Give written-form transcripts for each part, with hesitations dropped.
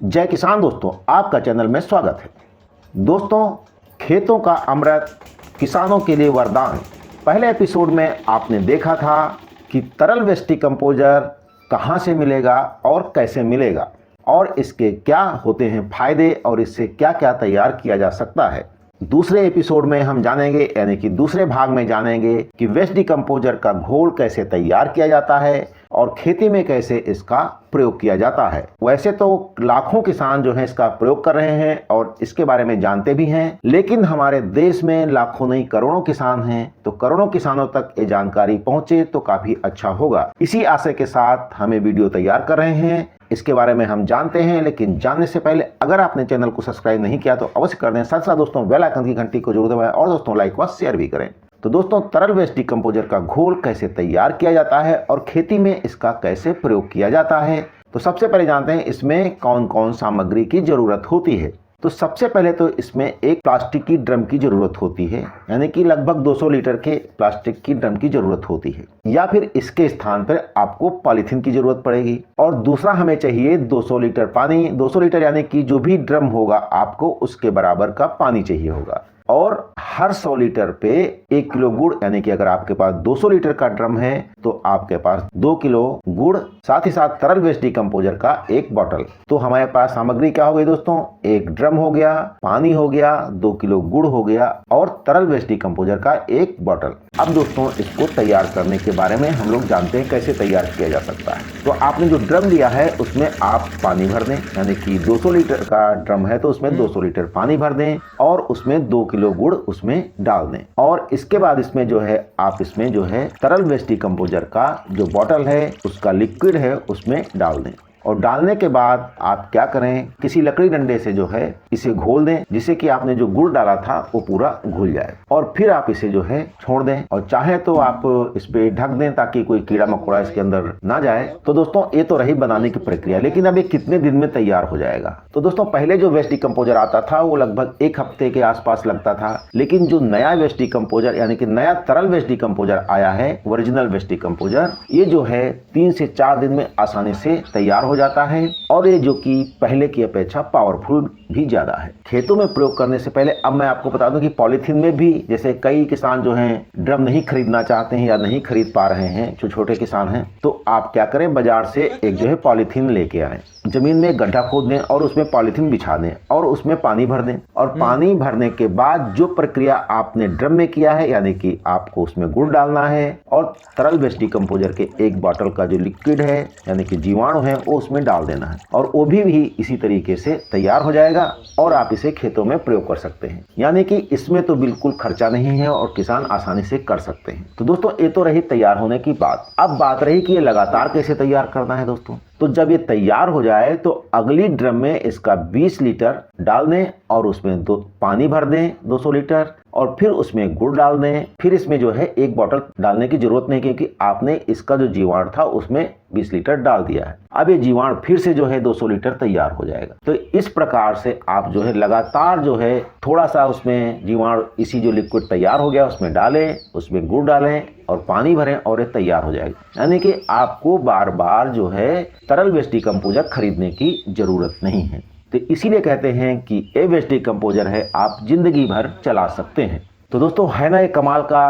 जय किसान दोस्तों, आपका चैनल में स्वागत है। दोस्तों, खेतों का अमृत किसानों के लिए वरदान। पहले एपिसोड में आपने देखा था कि तरल वेस्ट डिकम्पोजर कहाँ से मिलेगा और कैसे मिलेगा और इसके क्या होते हैं फायदे और इससे क्या क्या तैयार किया जा सकता है। दूसरे एपिसोड में हम जानेंगे, यानी कि दूसरे भाग में जानेंगे कि वेस्ट डिकम्पोजर का घोल कैसे तैयार किया जाता है और खेती में कैसे इसका प्रयोग किया जाता है। वैसे तो लाखों किसान जो है इसका प्रयोग कर रहे हैं और इसके बारे में जानते भी हैं, लेकिन हमारे देश में लाखों नहीं करोड़ों किसान हैं, तो करोड़ों किसानों तक ये जानकारी पहुंचे तो काफी अच्छा होगा। इसी आशय के साथ हमें वीडियो तैयार कर रहे हैं, इसके बारे में हम जानते हैं। लेकिन जानने से पहले अगर आपने चैनल को सब्सक्राइब नहीं किया तो अवश्य कर दें। साथ साथ दोस्तों बेल आइकन की घंटी को जरूर दबाएं और दोस्तों लाइक व शेयर भी करें। तो दोस्तों, तरल वेस्ट डिकम्पोजर का घोल कैसे तैयार किया जाता है और खेती में इसका कैसे प्रयोग किया जाता है, तो सबसे पहले जानते हैं इसमें कौन कौन सामग्री की जरूरत होती है। तो सबसे पहले तो इसमें एक प्लास्टिक की ड्रम की जरूरत होती है, यानी कि लगभग 200 लीटर के प्लास्टिक की ड्रम की जरूरत होती है, या फिर इसके स्थान पर आपको पॉलीथीन की जरूरत पड़ेगी। और दूसरा हमें चाहिए 200 लीटर पानी। 200 लीटर यानी कि जो भी ड्रम होगा आपको उसके बराबर का पानी चाहिए होगा। और हर 100 लीटर पे 1 किलो गुड़, यानी कि अगर आपके पास 200 लीटर का ड्रम है तो आपके पास 2 किलो गुड़, साथ ही साथ तरल वेस्ट डिकम्पोजर का एक बॉटल। तो हमारे पास सामग्री क्या हो गई दोस्तों, एक ड्रम हो गया, पानी हो गया, 2 किलो गुड़ हो गया और तरल वेस्ट डिकम्पोजर का एक बॉटल। अब दोस्तों, इसको तैयार करने के बारे में हम लोग जानते हैं कैसे तैयार किया जा सकता है। तो आपने जो ड्रम लिया है उसमें आप पानी भर दें, यानी कि 200 लीटर का ड्रम है तो उसमें 200 लीटर पानी भर दें और उसमें 2 किलो गुड़ उसमें डाल दें। और इसके बाद इसमें जो है आप इसमें जो है तरल वेस्ट डिकम्पोजर का जो बॉटल है उसका लिक्विड है उसमें डाल दें। और डालने के बाद आप क्या करें, किसी लकड़ी डंडे से जो है इसे घोल दें, जिससे कि आपने जो गुड़ डाला था वो पूरा घुल जाए। और फिर आप इसे जो है छोड़ दें और चाहे तो आप इस पे ढक दें ताकि कोई कीड़ा मकोड़ा इसके अंदर ना जाए। तो दोस्तों, ये तो रही बनाने की प्रक्रिया, लेकिन अब ये कितने दिन में तैयार हो जाएगा। तो दोस्तों, पहले जो वेस्ट डिकम्पोजर आता था वो लगभग 1 हफ्ते के आसपास लगता था, लेकिन जो नया वेस्ट डिकम्पोजर यानी कि नया तरल वेस्ट डिकम्पोजर आया है, ओरिजिनल वेस्ट डिकम्पोजर, ये जो है 3 से 4 दिन में आसानी से तैयार हो जाता है और ये जो कि पहले की अपेक्षा पावरफुल भी ज्यादा है। खेतों में प्रयोग करने से पहले अब मैं आपको बता दूं कि पॉलीथीन में भी, जैसे कई किसान जो हैं ड्रम नहीं खरीदना चाहते हैं या नहीं खरीद पा रहे हैं, जो छोटे किसान हैं, तो आप क्या करें, बाजार से एक जो है पॉलीथीन लेके आए, जमीन में गड्ढा खोद दें और उसमें पॉलीथीन बिछा दें और उसमें पानी भर दें। और पानी भरने के बाद जो प्रक्रिया आपने ड्रम में किया है, यानी कि आपको उसमें गुड़ डालना है और तरल वेस्ट डिकम्पोजर के एक बॉटल का जो लिक्विड है यानी कि जीवाणु है वो उसमें डाल देना है और वो भी इसी तरीके से तैयार हो जाएगा और आप इसे खेतों में प्रयोग कर सकते हैं। यानी कि इसमें तो बिल्कुल खर्चा नहीं है और किसान आसानी से कर सकते हैं। तो दोस्तों, ये तो रही तैयार होने की बात। अब बात रही कि ये लगातार कैसे तैयार करना है दोस्तों। तो जब ये तैयार हो जाए तो अगली ड्रम में इसका 20 लीटर डाल दें और उसमें पानी भर दें 200 लीटर और फिर उसमें गुड़ डाल दें। फिर इसमें जो है एक बॉटल डालने की जरूरत नहीं, क्योंकि आपने इसका जो जीवाणु था उसमें 20 लीटर डाल दिया है। अब ये जीवाणु फिर से जो है 200 लीटर तैयार हो जाएगा। तो इस प्रकार से आप जो है लगातार जो है थोड़ा सा उसमें जीवाणु, इसी जो लिक्विड तैयार हो गया उसमें डालें, उसमें गुड़ डालें और पानी भरें और ये तैयार हो जाएगा। यानी कि आपको बार बार जो है तरल वेस्ट डिकम्पोजर खरीदने की जरूरत नहीं है। तो इसीलिए कहते हैं कि ये वेस्ट डिकम्पोजर है, आप जिंदगी भर चला सकते हैं। तो दोस्तों, है ना ये कमाल का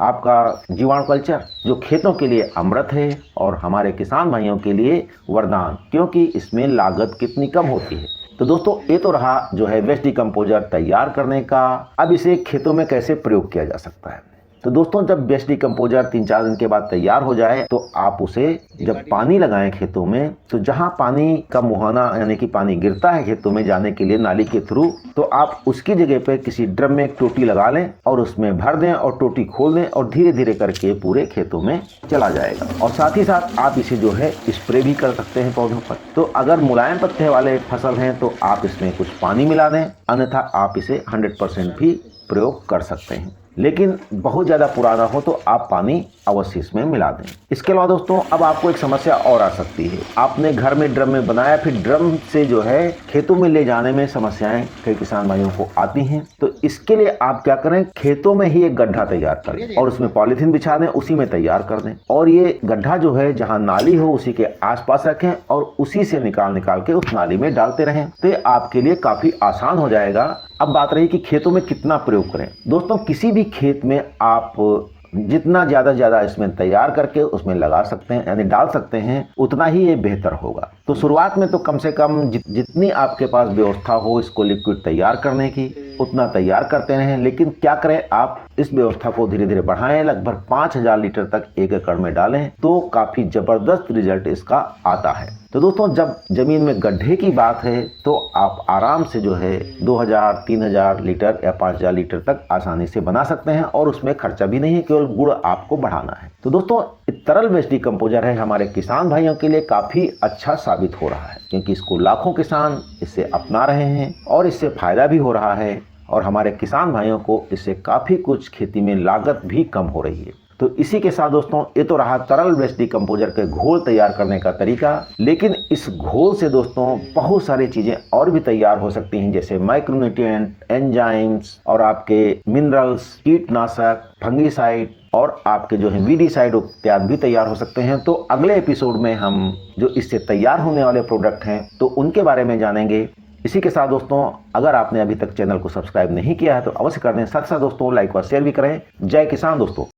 आपका जीवाणु कल्चर, जो खेतों के लिए अमृत है और हमारे किसान भाइयों के लिए वरदान, क्योंकि इसमें लागत कितनी कम होती है। तो दोस्तों, ये तो रहा जो है वेस्ट डिकम्पोजर तैयार करने का। अब इसे खेतों में कैसे प्रयोग किया जा सकता है। तो दोस्तों, जब वेस्ट डिकम्पोजर 3-4 दिन के बाद तैयार हो जाए तो आप उसे जब पानी लगाएं खेतों में, तो जहां पानी का मुहाना यानी कि पानी गिरता है खेतों में जाने के लिए नाली के थ्रू, तो आप उसकी जगह पे किसी ड्रम में एक टोटी लगा लें और उसमें भर दें और टोटी खोल दें और धीरे धीरे करके पूरे खेतों में चला जाएगा। और साथ ही साथ आप इसे जो है स्प्रे भी कर सकते हैं पौधों पर। तो अगर मुलायम पत्ते वाले फसल हैं तो आप इसमें कुछ पानी मिला दें, अन्यथा आप इसे 100% भी प्रयोग कर सकते हैं। लेकिन बहुत ज़्यादा पुराना हो तो आप पानी अवश्य इसमें मिला दें। इसके अलावा दोस्तों अब आपको एक समस्या और आ सकती है। आपने घर में ड्रम में बनाया, फिर ड्रम से जो है खेतों में ले जाने में समस्याएं कई किसान भाइयों को आती हैं। तो इसके लिए आप क्या करें, खेतों में ही एक गड्ढा तैयार करें और उसमें पॉलीथीन बिछा दें, उसी में तैयार कर दें। और ये गड्ढा जो है जहाँ नाली हो उसी के आसपास रखें और उसी से निकाल के उस नाली में डालते रहें। तो ये आपके लिए काफी आसान हो जाएगा। अब बात रही कि खेतों में कितना प्रयोग करें। दोस्तों किसी भी खेत में आप जितना ज्यादा इसमें तैयार करके उसमें लगा सकते हैं, यानी डाल सकते हैं, उतना ही ये बेहतर होगा। तो शुरुआत में तो कम से कम जितनी आपके पास व्यवस्था हो इसको लिक्विड तैयार करने की, उतना तैयार करते रहें। लेकिन क्या करें, आप इस व्यवस्था को धीरे धीरे बढ़ाएं, लगभग 5000 लीटर तक 1 एकड़ में डालें तो काफी जबरदस्त रिजल्ट इसका आता है। तो दोस्तों जब जमीन में गड्ढे की बात है तो आप आराम से जो है 2000, 3000 लीटर या 5000 लीटर तक आसानी से बना सकते हैं और उसमें खर्चा भी नहीं है, केवल गुड़ आपको बढ़ाना है। तो दोस्तों तरल वेस्ट डिकम्पोजर है हमारे किसान भाइयों के लिए काफी अच्छा साबित हो रहा है, क्योंकि इसको लाखों किसान इससे अपना रहे हैं और इससे फायदा भी हो रहा है और हमारे किसान भाइयों को इससे काफी कुछ खेती में लागत भी कम हो रही है। तो इसी के साथ दोस्तों ये तो रहा तरल वेस्ट डिकम्पोजर के घोल तैयार करने का तरीका। लेकिन इस घोल से दोस्तों बहुत सारी चीजें और भी तैयार हो सकती हैं, जैसे माइक्रोन्यूट्रिएंट, एंजाइम्स और आपके मिनरल्स, कीटनाशक, फंगीसाइड और आपके जो है वीडीसाइड इत्यादि भी तैयार हो सकते हैं। तो अगले एपिसोड में हम जो इससे तैयार होने वाले प्रोडक्ट हैं तो उनके बारे में जानेंगे। इसी के साथ दोस्तों अगर आपने अभी तक चैनल को सब्सक्राइब नहीं किया है तो अवश्य कर दें। साथ साथ दोस्तों लाइक और शेयर भी करें। जय किसान दोस्तों।